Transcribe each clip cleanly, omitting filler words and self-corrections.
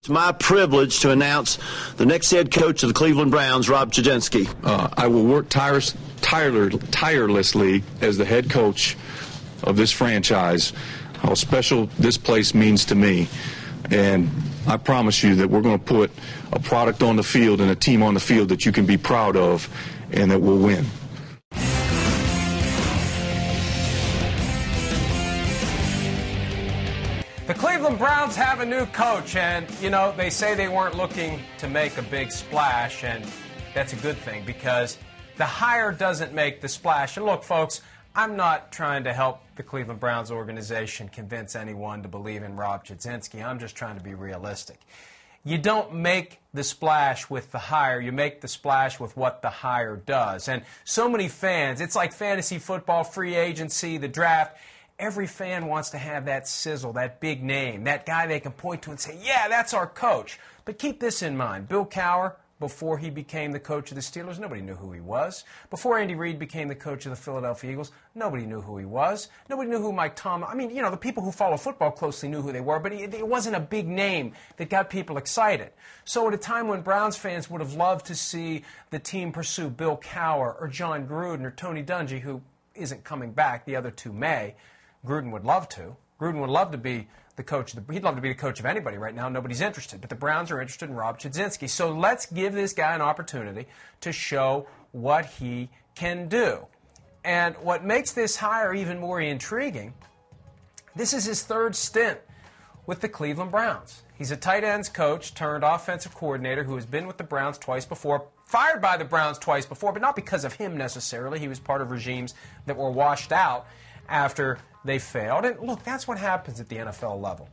It's my privilege to announce the next head coach of the Cleveland Browns, Rob Chudzinski. I will work tirelessly as the head coach of this franchise. How special this place means to me. And I promise you that we're going to put a product on the field and a team on the field that you can be proud of and that will win. The Cleveland Browns have a new coach, and, you know, they say they weren't looking to make a big splash, and that's a good thing because the hire doesn't make the splash. And look, folks, I'm not trying to help the Cleveland Browns organization convince anyone to believe in Rob Chudzinski. I'm just trying to be realistic. You don't make the splash with the hire. You make the splash with what the hire does. And so many fans, it's like fantasy football, free agency, the draft. Every fan wants to have that sizzle, that big name, that guy they can point to and say, yeah, that's our coach. But keep this in mind. Bill Cowher, before he became the coach of the Steelers, nobody knew who he was. Before Andy Reid became the coach of the Philadelphia Eagles, nobody knew who he was. Nobody knew who Mike Tomlin. I mean, you know, the people who follow football closely knew who they were, but it wasn't a big name that got people excited. So at a time when Browns fans would have loved to see the team pursue Bill Cowher or John Gruden or Tony Dungy, who isn't coming back, the other two may, Gruden would love to. Gruden would love to be the coach. He'd love to be the coach of anybody right now. Nobody's interested. But the Browns are interested in Rob Chudzinski. So let's give this guy an opportunity to show what he can do. And what makes this hire even more intriguing, this is his third stint with the Cleveland Browns. He's a tight ends coach turned offensive coordinator who has been with the Browns twice before, fired by the Browns twice before, but not because of him necessarily. He was part of regimes that were washed out after they failed. And look, that's what happens at the NFL level.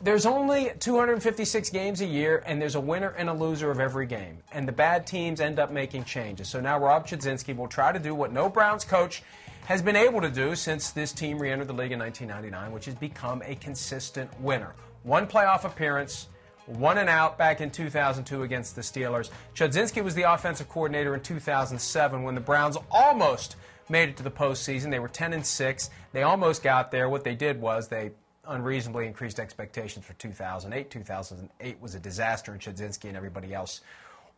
There's only 256 games a year, and there's a winner and a loser of every game. And the bad teams end up making changes. So now Rob Chudzinski will try to do what no Browns coach has been able to do since this team re-entered the league in 1999, which is become a consistent winner. One playoff appearance, one and out back in 2002 against the Steelers. Chudzinski was the offensive coordinator in 2007 when the Browns almost made it to the postseason. They were 10-6. They almost got there. What they did was they unreasonably increased expectations for 2008. 2008 was a disaster, and Chudzinski and everybody else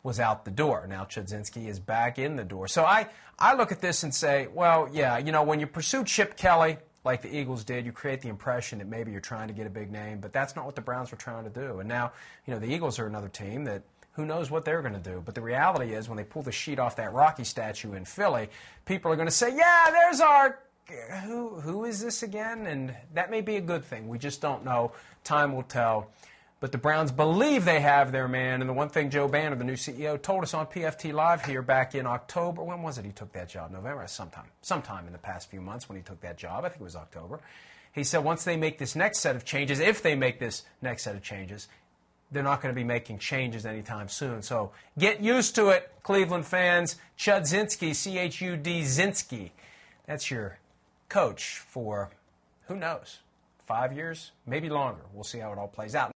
was out the door. Now Chudzinski is back in the door. So I look at this and say, well, yeah, you know, when you pursue Chip Kelly, like the Eagles did, you create the impression that maybe you're trying to get a big name, but that's not what the Browns were trying to do. And now, you know, the Eagles are another team that who knows what they're going to do. But the reality is when they pull the sheet off that Rocky statue in Philly, people are going to say, yeah, there's our, who is this again? And that may be a good thing. We just don't know. Time will tell. But the Browns believe they have their man. And the one thing Joe Banner, the new CEO, told us on PFT Live here back in October. When was it he took that job? November? Sometime in the past few months when he took that job. I think it was October. He said once they make this next set of changes, if they make this next set of changes, they're not going to be making changes anytime soon. So get used to it, Cleveland fans. Chudzinski, C-H-U-D-Zinski. That's your coach for, who knows, 5 years, maybe longer. We'll see how it all plays out.